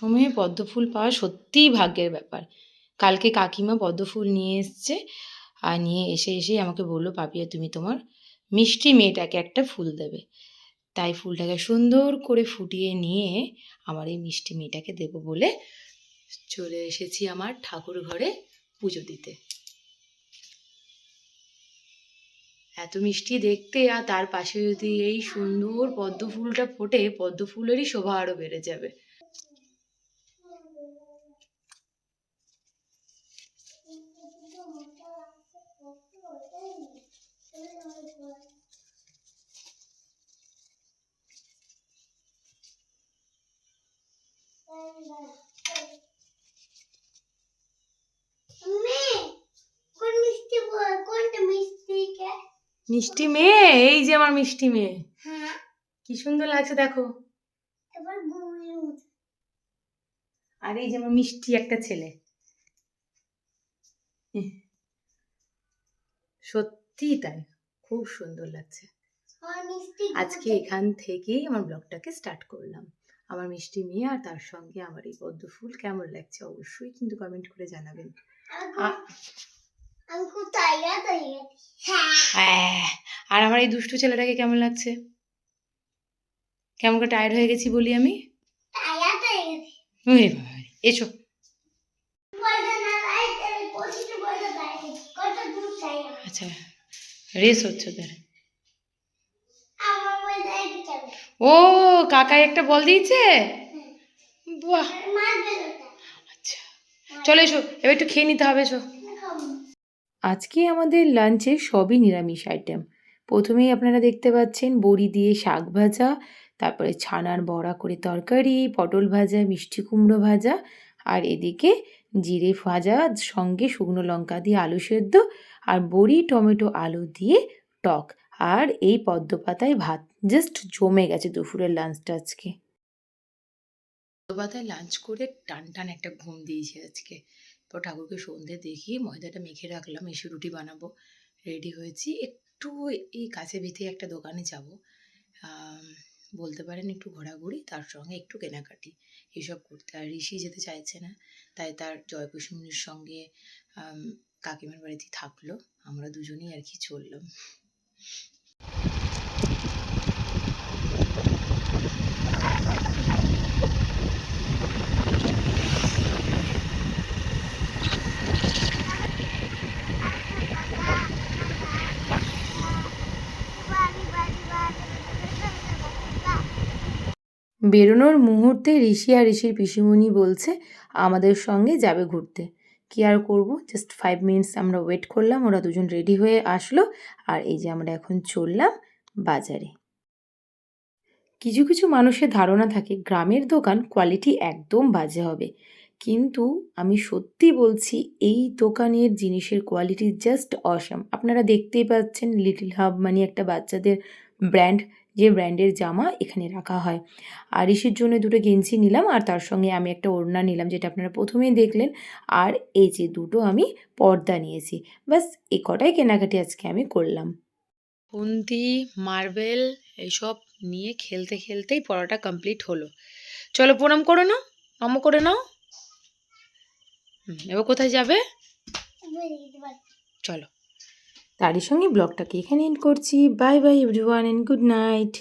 সময়ে পদ্ম ফুল পাওয়া সত্যিই ভাগ্যের ব্যাপার। কালকে কাকিমা পদ্ম ফুল নিয়ে এসছে, আর নিয়ে এসেই আমাকে বললো, পাপিয়া তুমি তোমার মিষ্টি মেয়েটাকে একটা ফুল দেবে। তাই ফুলটাকে সুন্দর করে ফুটিয়ে নিয়ে আমার এই মিষ্টি মেয়েটাকে দেবো বলে চলে এসেছি আমার ঠাকুর ঘরে পুজো দিতে। এত মিষ্টি দেখতে, আর তার পাশে যদি এই সুন্দর পদ্ম ফুলটা ফোটে, পদ্ম ফুলেরই শোভা আরো বেড়ে যাবে। মিষ্টি মেয়ে, এই যে আমার মিষ্টি মেয়ে, কি সুন্দর লাগছে দেখো। আর এই যে আমার মিষ্টি একটা ছেলে, সত্যি তাই, খুব সুন্দর লাগছে। আজকে এখান থেকেই আমার ব্লগটাকে স্টার্ট করলাম। আমার মিষ্টি মেয়ে আর তার সঙ্গে আমার এই পদ্ম ফুল কেমন লাগছে অবশ্যই কিন্তু কমেন্ট করে জানাবেন। আর আমার এই দুষ্টু ছেলেটাকে কেমন লাগছে? কেমন করে টায়ার্ড হয়ে গেছি বলি আমি? এসো। আচ্ছা, রেস হচ্ছে ওদের। ও কাকাই একটা বল দিয়েছে, বাহ। আচ্ছা চলো এসো, এবার একটু খেয়ে নিতে হবে, এসো। আজকে আমাদের লাঞ্চে সবই নিরামিষ আইটেম। প্রথমেই আপনারা দেখতে পাচ্ছেন বড়ি দিয়ে শাক ভাজা, তারপরে ছানার বড়া করে তরকারি, পটল ভাজা, মিষ্টি কুমড়ো ভাজা, আর এদিকে জিরে ভাজা সঙ্গে শুকনো লঙ্কা দিয়ে আলু সেদ্ধ, আর বড়ি টমেটো আলু দিয়ে টক, আর এই পদ্ম পাতায় ভাত। জাস্ট জমে গেছে দুপুরের লাঞ্চটা আজকে। পদ্ম পাতায় লাঞ্চ করে টান টান একটা ঘুম দিয়েছি আজকে। তো ঠাকুরকে সন্ধে দেখিয়ে ময়দাটা মেখে রাখলাম, এসে রুটি বানাবো। রেডি হয়েছি, একটু এই কাছে ভিতে একটা দোকানে যাব, বলতে পারেন একটু ঘোরাঘুরি, তার সঙ্গে একটু কেনাকাটি এসব করতে। আর ঋষি যেতে চাইছে না, তাই তার জয়কুসুমনির সঙ্গে কাকিমার বাড়িতে থাকলো, আমরা দুজনেই আর কি চললাম। বেরোনোর মুহূর্তে ঋষি আর ঋষির পিসিমণি বলছে আমাদের সঙ্গে যাবে ঘুরতে। কি আর করবো, জাস্ট 5 মিনিটস আমরা ওয়েট করলাম, ওরা দুজন রেডি হয়ে আসলো, আর এই যে আমরা এখন চললাম বাজারে। কিছু কিছু মানুষের ধারণা থাকে গ্রামের দোকান কোয়ালিটি একদম বাজে হবে, কিন্তু আমি সত্যি বলছি এই দোকানের জিনিসের কোয়ালিটি জাস্ট অসাম। আপনারা দেখতেই পাচ্ছেন লিটল হাব মানে একটা বাচ্চাদের ব্র্যান্ড, যে ব্র্যান্ডের জামা এখানে রাখা হয়। আর ঋষির জন্য দুটো গেঞ্জি নিলাম, আর তার সঙ্গে আমি একটা ওড়না নিলাম, যেটা আপনারা প্রথমেই দেখলেন। আর এই যে দুটো আমি পর্দা নিয়েছি। ব্যাস এই কটাই কেনাকাটি আজকে আমি করলাম। খুন্তি মার্বেল এইসব নিয়ে খেলতে খেলতেই পড়াটা কমপ্লিট হলো। চলো প্রণাম করে নাও, নম করে নাও। এবার কোথায় যাবে? চলো। তারই সঙ্গে ব্লগটাকে এখানে এন্ড করছি। Bye bye everyone and good night.